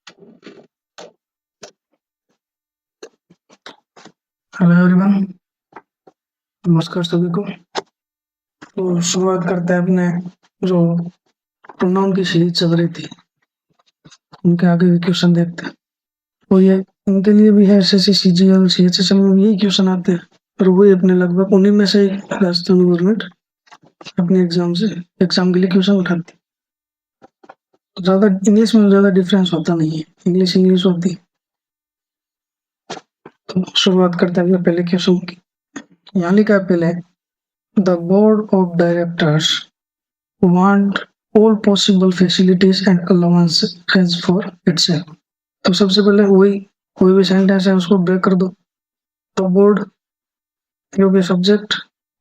Hello everyone, नमस्कार सभी को। तो शुरुआत करते हैं अपने जो प्रोनाउन की सीरीज चल रही थी उनके आगे के क्वेश्चन देखते हैं। तो ये इनके लिए भी है एसएससी सीजीएल सीएचएसएल में भी यही क्वेश्चन आते हैं और वही अपने लगभग उन्हीं में से राजस्थान गवर्नमेंट अपने एग्जाम के लिए क्वेश्चन उठाती है। तो ज़्यादा इंग्लिश में ज़्यादा डिफरेंस होता नहीं है, इंग्लिश होती है। तो शुरुआत करते हैं अपने पहले क्वेश्चन की। यहाँ लिखा है पहले, the board of directors want all possible facilities and allowances for itself। तो सबसे पहले वही कोई भी सेंटेंस है उसको ब्रेक कर दो। तो बोर्ड हो गया सब्जेक्ट,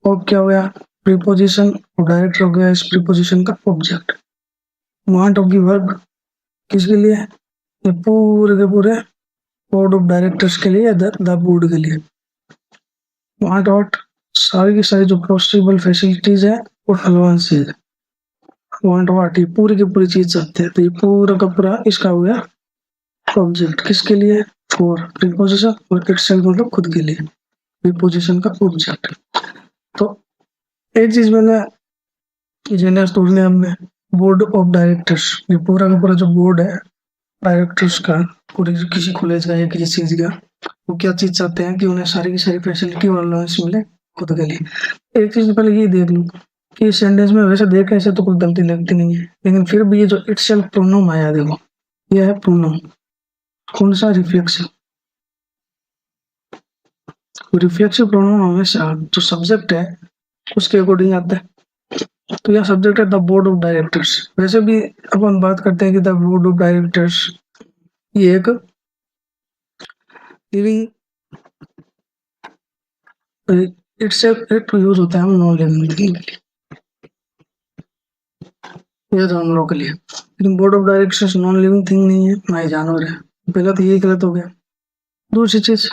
ऑफ क्या हो गया प्रीपोजिशन और डायरेक्टर हो गया इस प्रीपोजिशन का ऑब्जेक्ट। वांट होगी वर्ब, किसके लिए? ये पूरे के पूरे बोर्ड ऑफ डायरेक्टर्स के लिए, द बोर्ड के लिए। वांट आउट सारी की सारी जो पॉसिबल फैसिलिटीज है और अलाउंसेज है। वांट वाट ये पूरी की पूरी चीज चाहते हैं, तो ये पूरा का पूरा इसका हो गया ऑब्जेक्ट। किसके लिए? फॉर प्रीपोजिशन और इटसेल्फ मतलब खुद के लिए, प्रीपोजिशन का ऑब्जेक्ट। तो एक चीज मैंने जेनरल तोड़ने हमने बोर्ड ऑफ डायरेक्टर्स, ये पूरा का पूरा जो बोर्ड है डायरेक्टर्स का, पूरे किसी कॉलेज का या किसी चीज का, वो क्या चीज चाहते हैं कि उन्हें सारी की सारी फैसिलिटी और अलाउंस मिले खुद के लिए। एक चीज पहले ये देख लूँ कि इस सेंटेंस में वैसे देखने से तो कोई गलती लगती नहीं है, लेकिन फिर भी ये जो इटसेल्फ प्रोनाउन आया, देखो ये है प्रोनाउन। कौन सा? रिफ्लेक्सिव। रिफ्लेक्सिव प्रोनाउन हमेशा जो सब्जेक्ट है उसके अकॉर्डिंग आता है। तो यह सब्जेक्ट है द बोर्ड ऑफ डायरेक्टर्स। वैसे भी अपन बात करते हैं कि द बोर्ड ऑफ डायरेक्टर्स ये एक लिविंग इटसेल्फ एक यूज होता है नॉन लिविंग के लिए, ये जानवरों के लिए। लेकिन board of directors non living thing नहीं है, ना ही जानवर है। पहला तो यही गलत हो गया। दूसरी चीज,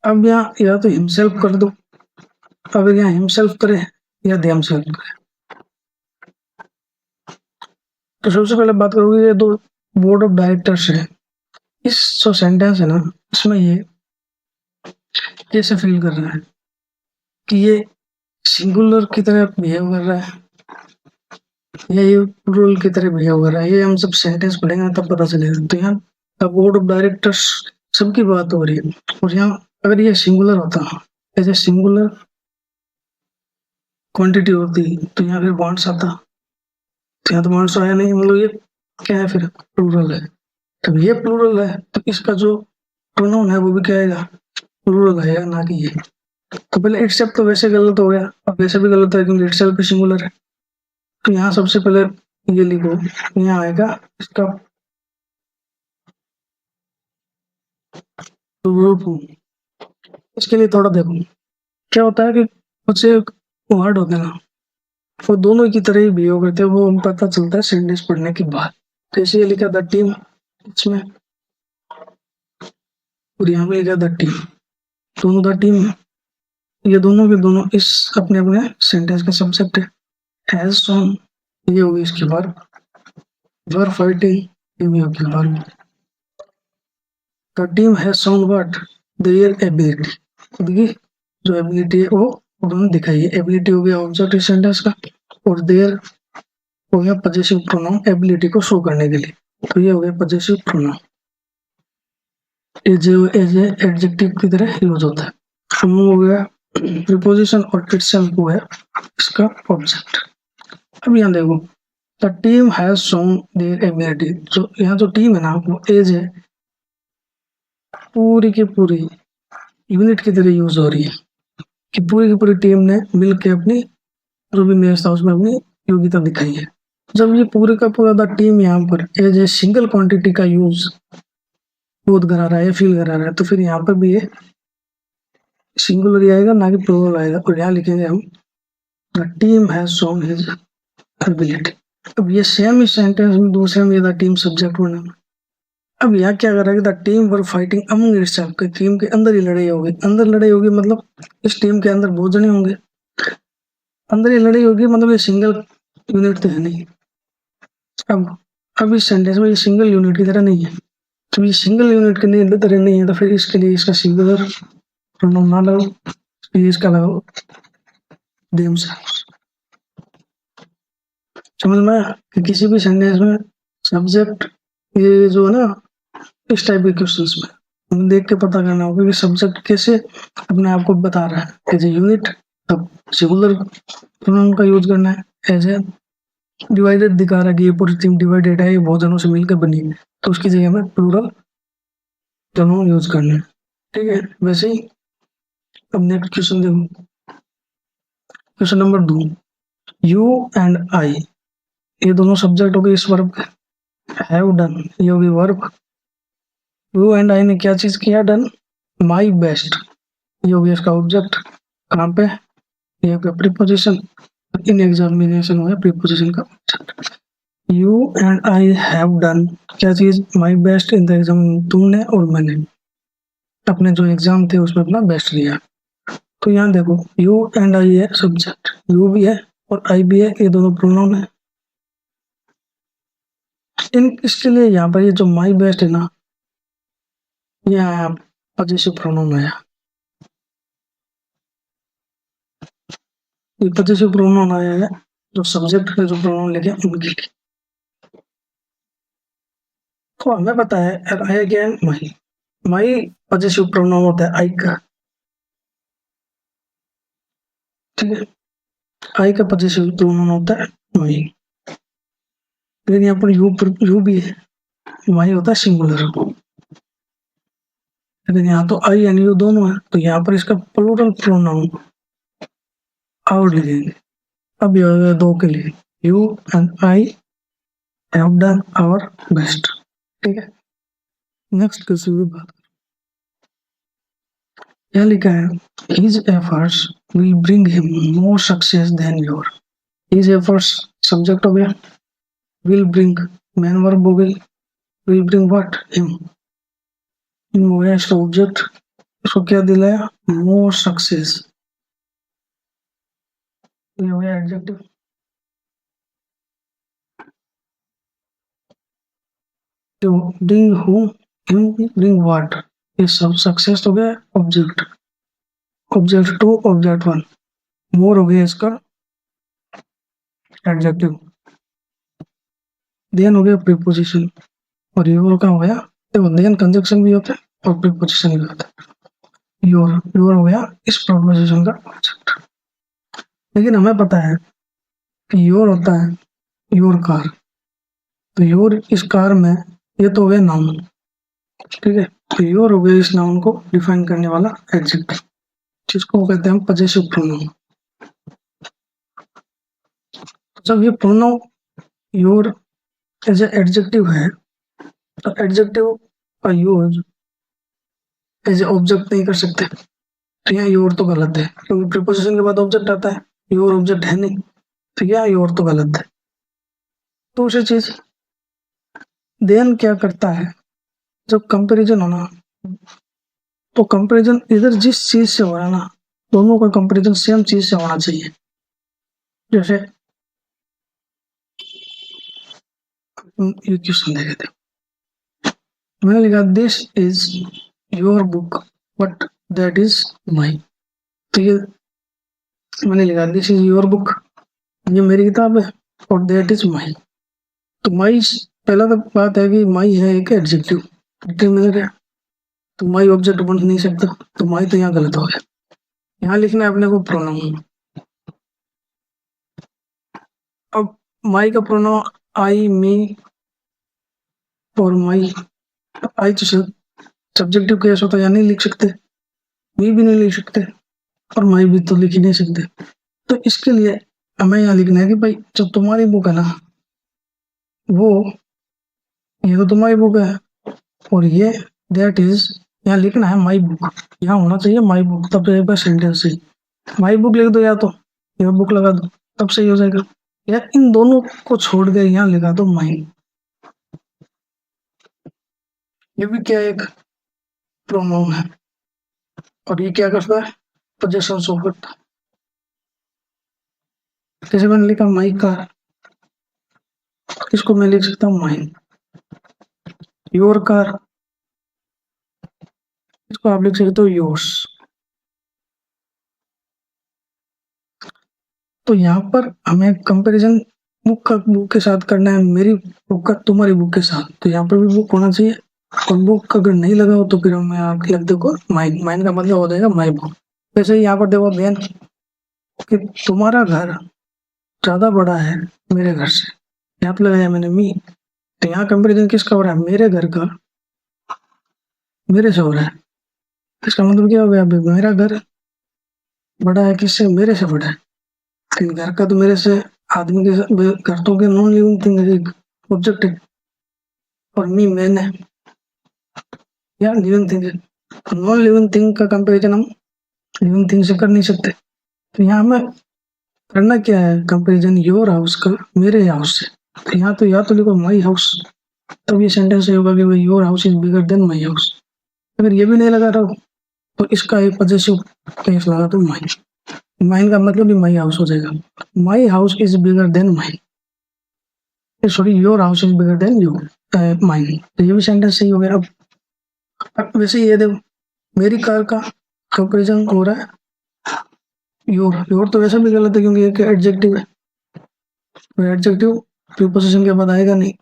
अब यहाँ या तो हिमसेल्फ कर दो, अब यहाँ हिमसेल्फ करे या देमसेल्फ करे। तो सबसे पहले बात करोगे ये दो बोर्ड ऑफ डायरेक्टर्स है, इस जो सेंटेंस है ना इसमें ये कैसे फील कर रहा है कि ये सिंगुलर की तरह बिहेव कर रहा है या ये प्लूरल की तरह बिहेव कर रहा है, ये हम जब सेंटेंस पढ़ेंगे तब पता चलेगा। तो यहाँ बोर्ड ऑफ डायरेक्टर्स सबकी बात हो रही है, और यहाँ अगर ये सिंगुलर होता ऐसे सिंगुलर क्वांटिटी होती तो यहाँ फिर वांट्स आता, तो यहाँ तो वांट्स आया नहीं, मतलब ये क्या है फिर प्लूरल है। तब ये प्लूरल है तो इसका जो प्रोनाउन है वो भी क्या आएगा? प्लूरल आएगा, ना कि ये। तो पहले इटसेल्फ तो वैसे गलत हो गया, अब वैसे भी गलत है क्योंकि इटसेल्फ भी सिंगुलर है। तो यहाँ सबसे पहले ये लिखो, यहाँ आएगा इसका प्लूरल फॉर्म। इसके लिए थोड़ा देखो क्या होता है कि कुछ वर्ड होते हैं ना वो दोनों की तरह ही बिहेव करते हैं, वो हम पता चलता है सेंटेंस पढ़ने के बाद। तो इसे लिखा द टीम इसमें, और यहाँ पे लिखा द टीम, दोनों द टीम, ये दोनों के दोनों इस अपने अपने सेंटेंस का सब्जेक्ट है। हैज सॉन ये होगी इसकी वर्ब फाइटिंग ये भी होगी verb. The team has shown what? Their ability, खुद की जो एबिलिटी है वो उन्होंने दिखाई है। एबिलिटी हो गया ऑब्जेक्ट इस सेंटेंस का, और देयर हो गया पजेसिव प्रोनाउन एबिलिटी को शो करने के लिए, तो ये हो गया पजेसिव प्रोनाउन। एज एडजेक्टिव की तरह यूज होता है। फ्रॉम हो गया प्रीपोजिशन और इटसेल्फ को है इसका ऑब्जेक्ट। अब यहाँ देखो the team has shown their ability, जो यहाँ जो टीम है ना वो एज है पूरी की पूरी यूनिट की तरह यूज हो रही है कि पूरी की पूरी टीम ने मिलकर अपनी जो भी मैच था उसमें अपनी योग्यता दिखाई है। जब ये पूरे का पूरा द टीम यहाँ पर एज ए सिंगल क्वांटिटी का यूज बोध करा रहा है, फील करा रहा है, तो फिर यहाँ पर भी ये सिंगुलर ही आएगा ना कि प्लूरल आएगा। और यहाँ लिखेंगे हम the team has shown his ability. अब ये सेम ही सेंटेंस में दूसरे में द टीम सब्जेक्ट बना। अब यहाँ क्या कर रहा है कि the team were fighting among itself, team के अंदर ही लड़ाई होगी। अंदर लड़ाई होगी मतलब इस टीम के अंदर बहुत जने होंगे, अंदर ही लड़ाई होगी मतलब ये सिंगल यूनिट तो है नहीं। अब अब इस सेंटेंस में ये सिंगल यूनिट की तरह नहीं है, तो ये सिंगल यूनिट की तरह नहीं है, तो फिर इसके लिए इसका सिंगुलर प्रोनाउन ना लगाओ, फिर इसका लगाओ देमसेल्व्स। समझ में आया कि किसी भी सेंटेंस में सब्जेक्ट, ये जो है ना, इस टाइप के क्वेश्चंस में हमें देख के पता करना होगा कि सब्जेक्ट कैसे अपने आप को बता रहा है। एज ए यूनिट तब सिंगुलर प्रोनाउन का यूज करना है, एज ए डिवाइडेड दिखा रहा है कि ये पूरी टीम डिवाइडेड है, ये बहुत जनों से मिलकर बनी है, तो उसकी जगह में प्लूरल प्रोनाउन यूज करना है। ठीक है, वैसे ही अब नेक्स्ट क्वेश्चन देखो, क्वेश्चन नंबर 2, यू एंड आई, ये दोनों सब्जेक्ट हो गए इस वर्ब के, हैव डन ये होगी वर्ब, यू एंड आई ने क्या चीज किया, डन, माई बेस्ट ये हो गया इसका ऑब्जेक्ट, कहाँ पे, ये हो गया प्रीपोजिशन, इन एग्जामिनेशन हो गया प्रीपोजिशन का object. You and I have done क्या चीज, my best in the exam, तुमने और मैंने अपने जो एग्जाम थे उसमें अपना बेस्ट दिया। तो यहाँ देखो यू एंड आई है सब्जेक्ट, यू भी है और आई भी है, ये दोनों प्रोनाउन है। इन इसके लिए यहाँ पर ये जो माई बेस्ट है ना, ये आया पजेसिव प्रोनाउन आया, ये पजेसिव प्रोनाउन आया है जो सब्जेक्ट का जो प्रोनाउन लेके उनके लिए। तो हमें पता है आई क्या है, माई, माई पजेसिव प्रोनाउन होता है आई का, ठीक है, आई का पजेसिव प्रोनाउन होता है माई। लेकिन यहाँ पर यू भी है, माई होता है सिंगुलर, लेकिन यहाँ तो आई एंड यू दोनों है, तो यहाँ पर इसका प्लूरल प्रोनाउन आवर लिखेंगे। अब ये हो गया दो के लिए, you and I have done our best. ठीक है, नेक्स्ट क्वेश्चन की बात, यहाँ लिखा है his efforts will bring him more success than your. His efforts subject हो गया, विल ब्रिंग मेन वर्ब हो गई, will bring what, him, him हो गया इसका ऑब्जेक्ट, इसको क्या दिलाया, मोर सक्सेस, ये हो गया एडजेक्टिव। तो bring who, him, bring what, ये सब सक्सेस हो गया object, object to object one, more हो गया इसका एडजेक्टिव, देन हो गया प्रीपोजिशन, और योर का हो गया, देखो देन कंजक्शन भी होता है और प्रीपोजिशन भी होता है। योर हो गया इस प्रीपोजिशन का ऑब्जेक्ट। लेकिन हमें पता है कि योर होता है योर कार, तो योर इस कार में ये तो हो गया नाउन, ठीक है, तो योर हो गया इस नाउन को डिफाइन करने वाला एडजेक्टिव, जिसको कहते हैं पजेसिव प्रोनाउन। जब ये pronoun your as a adjective है, तो एडजेक्टिव का यूज एज ए ऑब्जेक्ट नहीं कर सकते, तो यहाँ योर तो गलत है, क्योंकि प्रीपोजिशन के बाद ऑब्जेक्ट आता है, योर ऑब्जेक्ट है नहीं, तो यहाँ योर तो गलत है। दूसरी चीज, देन क्या करता है, जब कंपैरिजन होना, तो कंपैरिजन इधर जिस चीज से हो रहा है ना, दोनों का कंपैरिजन सेम चीज से होना चाहिए। जैसे ये क्वेश्चन देखे थे, मैंने लिखा this is your book but that is my, तो ये मैंने लिखा दिस इज योर बुक, ये मेरी किताब है, और दैट इज माई, तो माई पहला तो बात है कि माई है एक एडजेक्टिव, मिल गया, तो माई ऑब्जेक्ट बन नहीं सकता, तो माई तो यहाँ गलत हो गया। यहाँ लिखना है अपने को प्रोनाउन, अब माई का प्रोनाउन आई, मी और माई, आई तो सब्जेक्टिव केस होता है, यहाँ नहीं लिख सकते, मी भी नहीं लिख सकते, और माई भी तो लिख ही नहीं सकते, तो इसके लिए हमें यहाँ लिखना है कि भाई जो तुम्हारी बुक है ना, वो, ये तो तुम्हारी बुक है, और ये दैट इज, यहाँ लिखना है माई बुक, यहाँ होना चाहिए माई बुक, तब एक बार सेंटेंस सही, माई बुक लिख दो या तो योर बुक लगा दो, तब सही हो जाएगा, या इन दोनों को छोड़ के यहाँ लिखा दो माई, ये भी क्या एक प्रोनाउन है, और ये क्या करता है, पोजेशन शो करता है। जैसे मैंने लिखा माई कार, इसको मैं लिख सकता हूँ माइन। योर कार, इसको आप लिख सकते हो योर्स। तो यहाँ पर हमें कंपैरिजन बुक के साथ करना है, मेरी बुक का तुम्हारी बुक के साथ। तो यहाँ पर भी बुक होना चाहिए, और बुक अगर नहीं लगा हो तो फिर हमें आप लिख देखो माइन। माइन का मतलब हो जाएगा माई बुक। वैसे ही यहाँ पर देखो बेन कि तुम्हारा घर ज्यादा बड़ा है मेरे घर से, यहाँ पे लगाया मैंने मी। तो यहाँ कंपेरिजन किसका हो रहा है, मेरे घर का मेरे से हो रहा है। इसका मतलब क्या हो गया, अभी मेरा घर बड़ा है किससे, मेरे से बड़ा है। लेकिन घर का तो मेरे से आदमी के घर तो के नॉन लिविंग थिंग है, एक ऑब्जेक्ट है, और मी मैन है या लिविंग थिंग है। नॉन लिविंग थिंग का कंपेरिजन हम लिविंग थिंग से कर नहीं सकते। तो यहाँ हमें करना क्या है, कंपेरिजन योर हाउस का मेरे हाउस से। तो यहाँ तो या तो लिखो माई हाउस, तब ये सेंटेंस होगा कि your house is bigger than my house. अगर ये भी नहीं लगा रहा तो इसका एक पॉजिटिव केस लगा दो माई। माइन का मतलब भी माई हाउस हो जाएगा। My house is bigger than mine, sorry your house is bigger than you mine. तो ये भी सेंटेंस सही हो गया। अब वैसे ये देखो मेरी कार का कंपेरिजन हो रहा है योर। योर तो वैसे भी गलत है क्योंकि एक एडजेक्टिव है, तो एडजेक्टिव प्रीपोजिशन के बाद आएगा नहीं।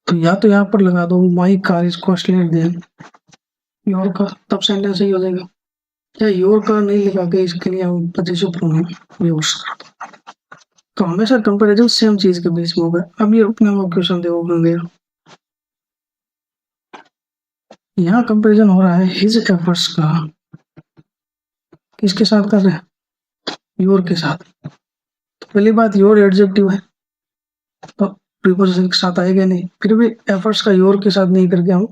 तो या तो यहाँ पर लगा दो my car is costlier then your car, तब सेंटेंस सही हो जाएगा। या योर कार नहीं लिखा के इसके लिए हम पॉजिटिव प्रोनाउन यूज कर दो। तो हमेशा कंपैरिजन सेम चीज के बीच में होगा। अब ये अपने आप क्वेश्चन देखो बन गया। यहाँ कंपैरिजन हो रहा है हिज एफर्ट्स का, किसके साथ कर रहे हैं, योर के साथ। तो पहली बात योर एडजेक्टिव है तो प्रीपोजिशन के साथ आएगा नहीं, फिर भी एफर्ट्स का योर के साथ नहीं करके हम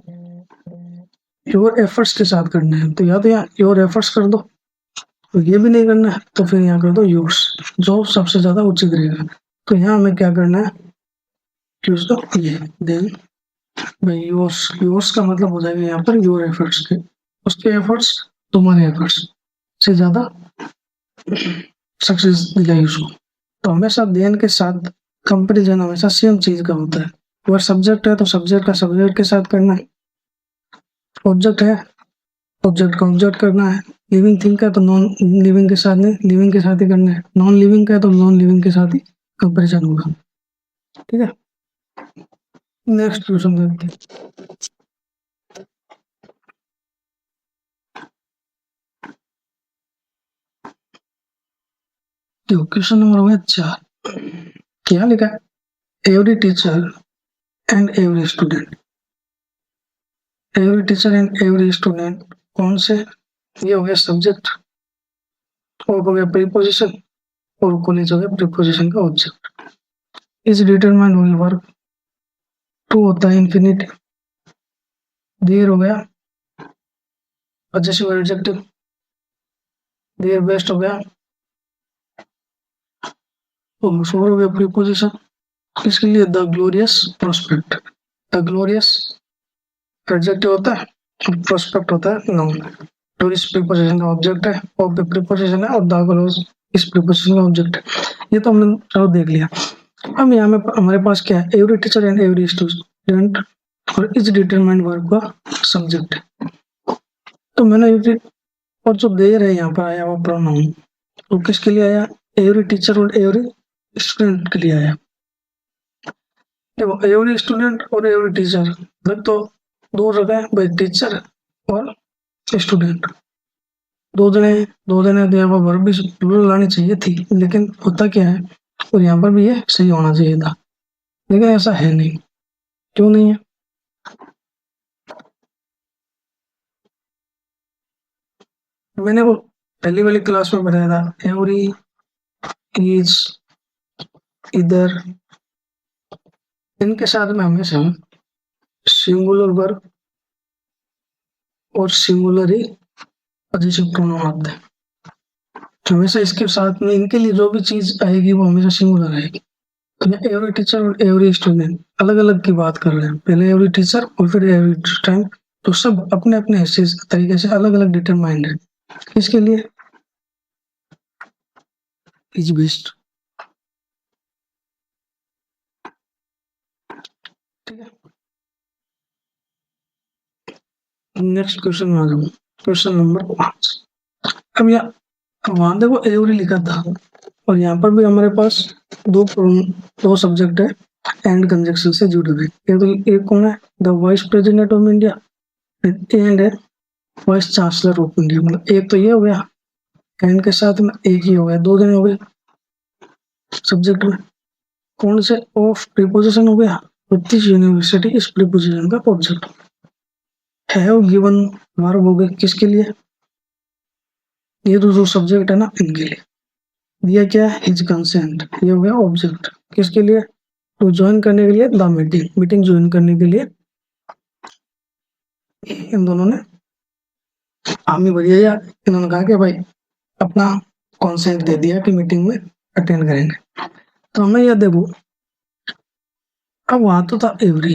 योर एफर्ट्स के साथ करना है। तो या तो यहाँ योर एफर्ट्स कर दो, तो ये भी नहीं करना है तो फिर यहाँ कर दो योर्स, जो सबसे ज्यादा उचित रहेगा। तो यहाँ हमें क्या करना है, चूज दो ये देन भाई योर्स। योर्स का मतलब हो जाएगा यहाँ पर योर एफर्ट्स के, उसके एफर्ट्स तुम्हारे एफर्ट्स से ज्यादा सक्सेस दिलाई उसको। तो हमेशा देन के साथ कंपेरिजन हमेशा सेम चीज का होता है। अगर सब्जेक्ट है तो सब्जेक्ट का सब्जेक्ट के साथ करना है, ऑब्जेक्ट है ऑब्जेक्ट का ऑब्जेक्ट करना है, लिविंग थिंग का है तो नॉन लिविंग के साथ नहीं, लिविंग के साथ ही करना है, नॉन लिविंग का है तो नॉन लिविंग के साथ ही कंपेरिजन होगा। ठीक है, नेक्स्ट क्वेश्चन देखते हैं। देखो क्वेश्चन नंबर हुआ 4। क्या लिखा है, every teacher and every student. Every teacher and every student कौन से, ये हो गया सब्जेक्ट, और हो गया प्रीपोजिशन, और कॉलेज हो गया प्रीपोजिशन का object. Is determined will work, to होता है इंफिनिटिव, देयर हो गया पॉजेसिव एडजेक्टिव, देयर बेस्ट हो गया, और फोर हो गया प्रीपोजिशन। इसके लिए the glorious prospect. The glorious adjective होता है और प्रोस्पेक्ट होता है नाउन। टूरिस्ट प्रीपोजिशन का ऑब्जेक्ट है, और प्रीपोजिशन है, और द ग्लोरियस इस प्रीपोजिशन का ऑब्जेक्ट है। ये तो हमने चलो देख लिया। अब यहाँ में हमारे पास क्या है, every teacher and every student और इज डिटरमाइंड वर्ब का सब्जेक्ट है। तो मैंने और जो देर है यहाँ पर आया हुआ प्रोनाउन, तो किसके लिए आया, एवरी टीचर और एवरी स्टूडेंट के लिए आया। देखो एवरी स्टूडेंट और एवरी टीचर तो दो जगह है भाई, टीचर और स्टूडेंट दो जने तो यहाँ पर वर्ब भी प्लूरल लानी चाहिए थी, लेकिन होता क्या है, और यहाँ पर भी ये सही होना चाहिए था, लेकिन ऐसा है नहीं। क्यों नहीं है, मैंने वो पहली वाली क्लास में बताया था, एवरी इज इधर, इनके साथ में हमेशा सिंगुलर वर्ब और सिंगुलर ही पॉजिटिव प्रोनाउन आते हैं। तो हमेशा इसके साथ में इनके लिए जो भी चीज आएगी वो हमेशा सिंगुलर आएगी। तो एवरी टीचर और एवरी स्टूडेंट अलग अलग की बात कर रहे हैं, पहले एवरी टीचर और फिर एवरी स्टूडेंट, तो सब अपने अपने हैसियत तरीके से अलग अलग डिटरमाइंड है। इसके लिए इज बेस्ट ठीक है, नेक्स्ट क्वेश्चन में आ जाऊँ। Question number 5। अब यहाँ वहां देखो एवरी लिखा था और यहाँ पर भी हमारे पास दो सब्जेक्ट है एंड कंजक्शन से जुड़े हुए। एक कौन है, the vice president of India, and है वाइस चांसलर ऑफ इंडिया। मतलब एक तो ये हो गया एंड के साथ में, एक ही हो गया, दो दिन हो गए सब्जेक्ट में। कौन से ऑफ प्रीपोजिशन हो गया, ब्रिटिश यूनिवर्सिटी इस प्रीपोजिशन का ऑब्जेक्ट। हैव गिवन वर्ब हो गए किसके लिए, ये तो जो सब्जेक्ट है ना इनके लिए। दिया क्या है, हिज कंसेंट, ये हो गया ऑब्जेक्ट किसके लिए, तो ज्वाइन करने के लिए द मीटिंग, मीटिंग ज्वाइन करने के लिए इन दोनों ने हामी भरी है, या इन्होंने कहा कि भाई अपना कॉन्सेंट दे दिया कि मीटिंग में अटेंड करेंगे। तो हमें यह देखो, अब वहां तो था एवरी,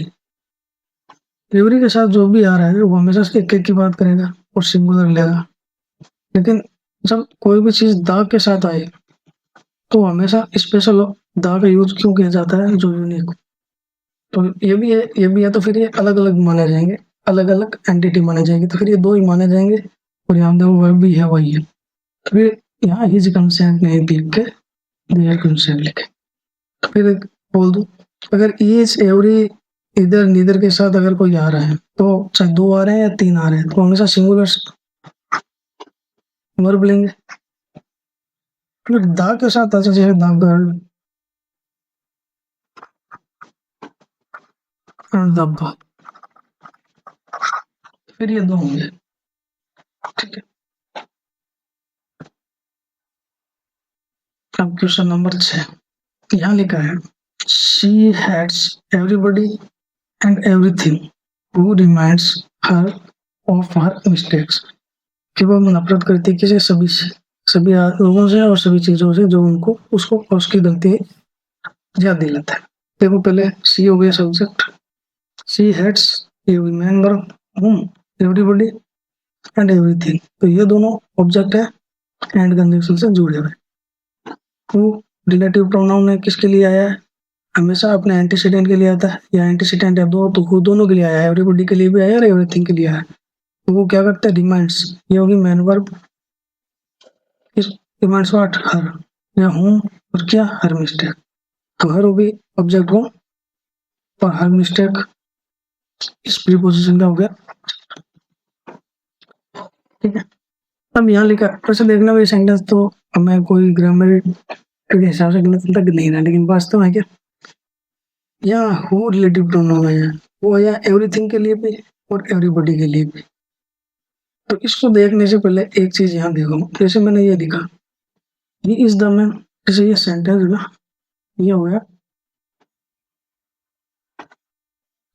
एवरी के साथ जो भी आ रहा है वो हमेशा एक एक की बात करेगा और सिंगुलर लेगा। लेकिन जब कोई भी चीज द के साथ आए तो हमेशा स्पेशल द का यूज क्यों किया जाता है, जो यूनिक। तो ये भी है, ये भी है, तो फिर ये अलग अलग माने जाएंगे, अलग अलग एंटिटी माने जाएंगे, तो फिर ये दो ही माने जाएंगे। और यहाँ देखो वह भी है वही है, तो फिर यहाँ हिज कंसेंट नहीं लिख के देयर कंसेंट लिखे। तो फिर बोल दूं, अगर ईच एवरी इधर नीदर के साथ अगर कोई आ रहा है, तो चाहे दो आ रहे हैं या तीन आ रहे हैं, तो हमेशा सिंगुलर वर्ब लेंगे। फिर द के साथ आ जैसे the girl and the boy, फिर ये दो होंगे। ठीक है, अब क्वेश्चन नंबर 6 यहाँ लिखा है, she hates everybody and everything who reminds her of her mistakes, कि वो नफरत करती है किसी सभी लोगों से और सभी चीजों से जो उनको उसको उसकी गलती याद दिलाता है। देखो पहले सी हो गया subject, she hates you remember home everybody and everything, तो ये दोनों ऑब्जेक्ट है एंड कंजंक्शन से जुड़े हुए। हु रिलेटिव प्रोनाउन है, किसके लिए आया है, हमेशा अपने एंटीसीडेंट के लिए आता है, या एंटीसीडेंट है दो तो हु दोनों के लिए आया है, एवरीबडी के लिए भी आया है और एवरीथिंग के लिए आया है। तो वो क्या करते हैं, रिमाइंड्स, ये होगी मैन वर्ब, रिमाइंड्स व्हाट हर, या हूँ और क्या हर मिस्टेक, तो हर होगी ऑब्जेक्ट हो और हर मिस्टेक इस प्रीपोजिशन का हो गया। ठीक है, अब यहाँ लिखा वैसे देखना भी सेंटेंस तो हमें कोई ग्रामर के हिसाब से गलत तक नहीं रहा, लेकिन वास्तव है क्या, यहाँ हु रिलेटिव प्रोनाउन है, वो है एवरीथिंग के लिए भी और एवरीबॉडी के लिए भी। तो इसको देखने से पहले एक चीज यहाँ देखो, जैसे मैंने ये लिखा ये इज द मैन, जैसे ये सेंटेंस ना, ये हो गया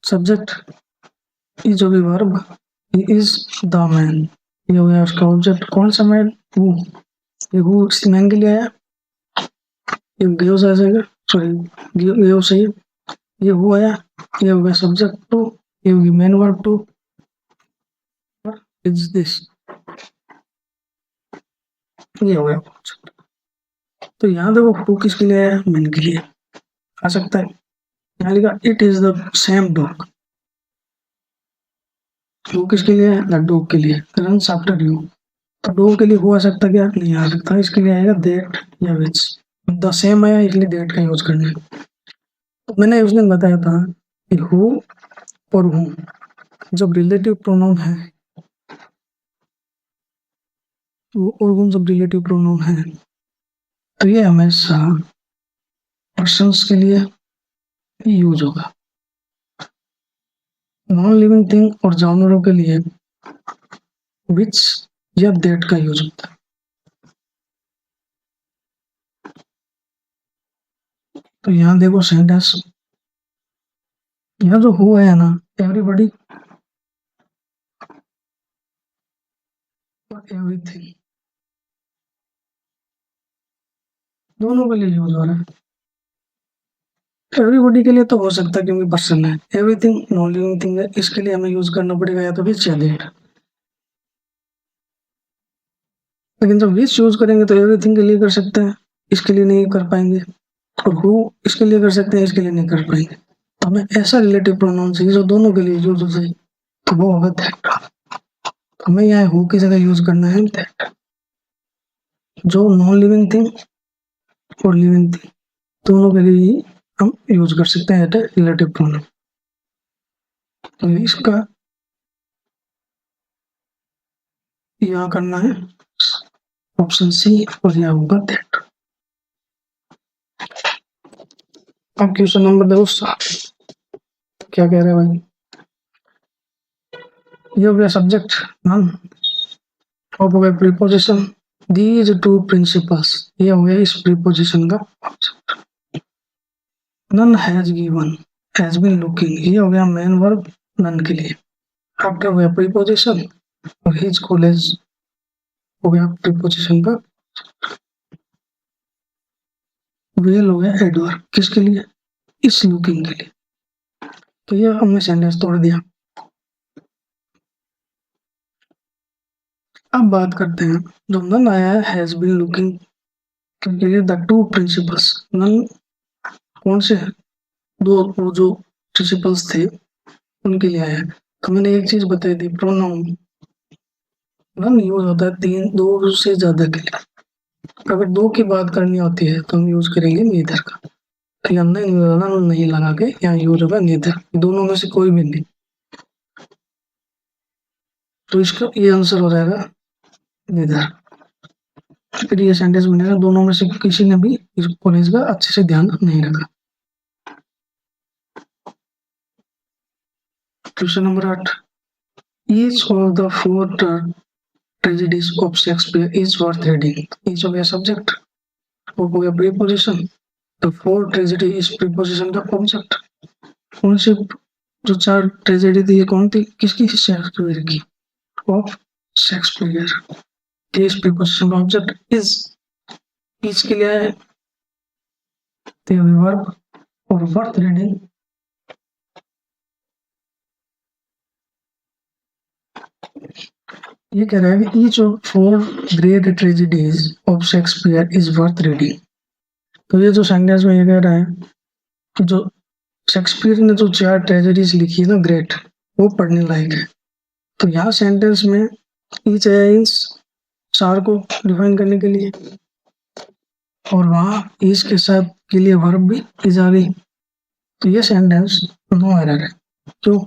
सब्जेक्ट, इज होगी verb, he is the man, ये हो गया उसका ऑब्जेक्ट, कौन सा मैन, हु, ये हु मैन के लिए आया, ये गिव्स आ जाएगा, सॉरी गिव सही, ये हु आया, ये हो गया सब्जेक्ट टू, ये होगी main verb two, is this, ये हो गया। तो यहाँ देखो हु किसके लिए आया, मैन के लिए आ सकता है। यहाँ लिखा it is the same dog, who किसके लिए है, द डॉग के लिए, रन्स आफ्टर यू, तो डॉग के लिए हुआ सकता क्या, नहीं आ सकता, इसके लिए आएगा दैट या विच, द सेम आया इसलिए दैट का यूज करना है। तो मैंने उस दिन बताया था कि हु और हूँ जब रिलेटिव प्रोनाउन है, वो और हूँ जब रिलेटिव प्रोनाउन है, तो ये हमेशा पर्सन्स के लिए ही यूज होगा। नॉन लिविंग थिंग और जानवरों के लिए विच या दैट का यूज होता है। तो यहाँ देखो सेंटेंस, यहाँ जो हु है ना, एवरीबॉडी और एवरीथिंग दोनों के लिए यूज हो रहा है। एवरीबॉडी के लिए तो हो सकता है क्योंकि पर्सन है, एवरीथिंग नॉन लिविंग थिंग है, इसके लिए हमें यूज करना पड़ेगा या तो विच या दैट। लेकिन जब विच यूज करेंगे तो एवरीथिंग के लिए कर सकते हैं, इसके लिए नहीं कर पाएंगे, और हु इसके लिए कर सकते हैं, इसके लिए नहीं कर पाएंगे। हमें ऐसा रिलेटिव प्रोनाउन चाहिए जो दोनों के लिए यूज हो जाए, तो वो होगा दैट। हमें यहाँ हु की जगह यूज करना है दैट। जो नॉन लिविंग थिंग और लिविंग थिंग दोनों के लिए हम यूज कर सकते हैं एट रिलेटिव प्रोनाउन। तो इसका यहाँ करना है ऑप्शन सी और यहाँ होगा दैट। अब क्वेश्चन नंबर दो, क्या कह रहे हैं भाई? ये हो गया सब्जेक्ट, नन। अब हो गया प्रीपोजिशन, दीज टू प्रिंसिपल्स, ये हो गया इस प्रीपोजिशन का। None has given, has been looking, ये हो गया मेन वर्ब नन के लिए। आफ्टर हो गया प्रीपोजिशन और हिज कॉलेज हो गया प्रीपोजिशन का। वेल हो गया एडवर्ब, किसके लिए? इस लुकिंग के लिए। तो ये हमने सेंटेंस तोड़ दिया। अब बात करते हैं, जो नन आया है हैज बीन लुकिंग के लिए, द टू प्रिंसिपल्स, नन कौन से दो वो जो प्रिंसिपल्स थे उनके लिए आया है। तो मैंने एक चीज बताई थी, प्रोनाउन नन यूज होता है तीन दो से ज्यादा के लिए। अगर दो की बात करनी होती है तो हम यूज करेंगे नीदर का। तो यहाँ नन नहीं लगा के यहाँ यूज होगा नीदर, दोनों में से कोई भी नहीं। तो इसका ये आंसर हो जाएगा नीदर। फिर ये सेंटेंस बनेगा दोनों में से किसी ने भी इस कॉलेज का अच्छे से ध्यान नहीं रखा। Question number 8, each of the four tragedies of Shakespeare is worth reading. Each हो गया सब्जेक्ट, वो हो गया प्रीपोजिशन, तो फोर ट्रेजेडी इस प्रीपोजिशन का ऑब्जेक्ट। कौन सी जो चार ट्रेजेडी थी ये कौन थी, किसकी? शेक्सपियर की, ऑफ शेक्सपियर। इस प्रीपोजिशन का ऑब्जेक्ट इज, ईच के लिए है वर्ब और वर्थ रीडिंग ये कह रहा है कि each of four great tragedies of Shakespeare is worth reading. तो ये जो सेंटेंस में ये कह रहा है कि जो शेक्सपियर ने जो चार ट्रेजेडीज लिखी है ना ग्रेट, वो पढ़ने लायक है। तो यहाँ सेंटेंस में ईच है इन चार को डिफाइन करने के लिए, और वहाँ ईच के साथ के लिए वर्ब भी इज आ गई। तो ये सेंटेंस नो एरर है। क्यों?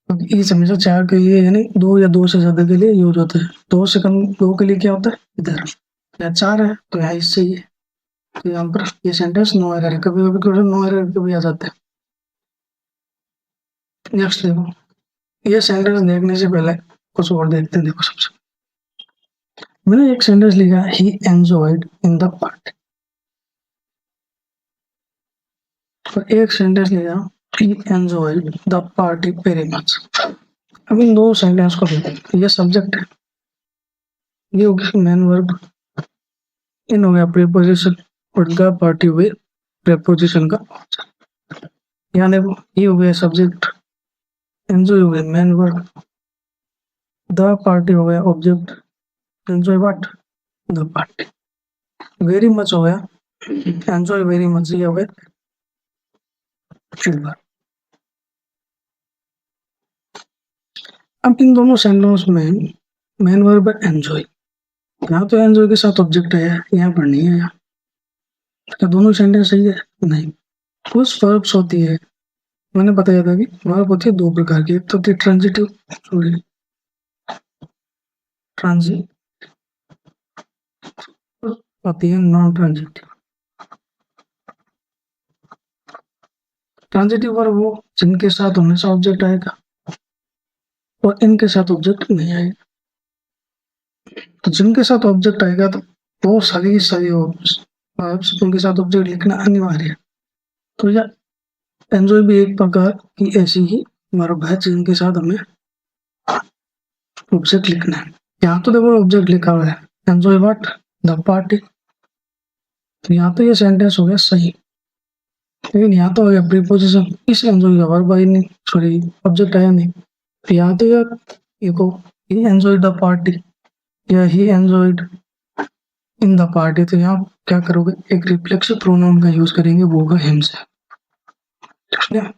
क्योंकि ईच हमेशा चार के लिए यानी दो या दो से ज्यादा के लिए यूज होता है। दो से कम दो के लिए क्या होता है इधर, या चार है तो यहाँ इससे ही है। तो यहाँ पर ये सेंटेंस नो एरर है। कभी कभी नो एरर कभी आ जाता है। नेक्स्ट देखो, ये सेंटेंस देखने से पहले कुछ और देखते हैं। देखो सबसे मैंने एक सेंटेंस लिखा, ही एंजॉयड इन द पार्टी, और एक सेंटेंस लिखा, ही enjoyed the party very much. अब इन दो सेंटेंस को देखो, ये सब्जेक्ट है, ये हो गया मेन वर्ब, इन हो गया प्रीपोजिशन, और द पार्टी हुए प्रीपोजिशन का। यहाँ देखो, ये हो गया सब्जेक्ट, एंजॉय हो गया मेन वर्ब, द पार्टी हो गया object, enjoy what, the party. Very much हो गया, एंजॉय वेरी मच, ये हो गया वर्ब। अब इन दोनों सेंटेंस में मेन वर्ब है एंजॉय, यहाँ तो एंजॉय के साथ ऑब्जेक्ट है, यहाँ पर नहीं है। क्या दोनों सेंटेंस सही है? नहीं। कुछ वर्ब्स होती है, मैंने बताया था कि वर्ब होती है दो प्रकार की, एक तो होती है ट्रांजिटिव, सॉरी ट्रांजिट, होती है नॉन ट्रांजिटिव। ट्रांजिटिव वर्ब वो जिनके साथ हमेशा ऑब्जेक्ट आएगा और इनके साथ ऑब्जेक्ट नहीं आएगा। तो जिनके साथ ऑब्जेक्ट आएगा तो वो सभी वर्ब्स उनके साथ ऑब्जेक्ट लिखना अनिवार्य है। तो या एंजॉय भी एक प्रकार की ऐसी ही वर्ब है जिनके साथ हमें ऑब्जेक्ट लिखना है। यहाँ तो देखो ऑब्जेक्ट लिखा हुआ है, एंजॉय व्हाट, द पार्टी। तो यहाँ तो ये सेंटेंस हो गया सही, लेकिन यहाँ तो हो गया प्रीपोजिशन, इस एंजॉय का वर्ब आई नहीं, सॉरी ऑब्जेक्ट आया नहीं। तो यहाँ तो यार देखो, ही एंजॉयड द पार्टी या ही एंजॉयड इन द पार्टी। तो यहाँ क्या करोगे, एक रिफ्लेक्सिव प्रोनाउन का यूज करेंगे, वो होगा हिमसेल्फ। ठीक है,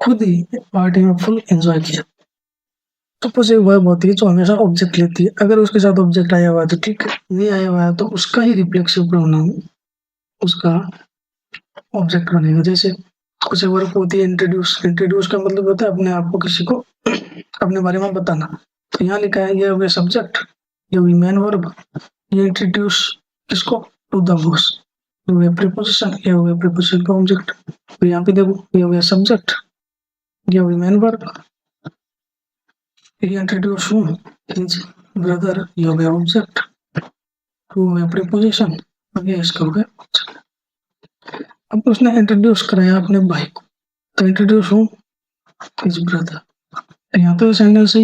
खुद ही पार्टी में फुल एंजॉय किया। तो कुछ एक वर्ब होती है जो हमेशा ऑब्जेक्ट लेती है। अगर उसके साथ ऑब्जेक्ट आया हुआ है तो ठीक है, नहीं आया हुआ है तो उसका ही रिफ्लेक्सिव प्रोनाउन उसका ऑब्जेक्ट बनेगा। जैसे कुछ एक वर्ब होती है इंट्रोड्यूस। इंट्रोड्यूस का मतलब होता है अपने आप को किसी को अपने बारे में बताना। तो यहाँ लिखा है ये हो गया सब्जेक्ट, ये हुई मेन वर्ब। ये इंट्रोड्यूस किसको? To the boss. ये हो गया प्रीपोजिशन, ये हो गया प्रीपोजिशन का ऑब्जेक्ट। तो यहाँ पे देखो ये हो गया सब्जेक्ट, ये हुई main verb. He introduced whom? His brother, ये हो गया ऑब्जेक्ट। टू में प्रीपोजिशन, अब ये इसका हो गया object। अब उसने इंट्रोड्यूस कराया अपने भाई को, तो इंट्रोड्यूस हूँ हिज ब्रदर। यहाँ तो सेंटेंस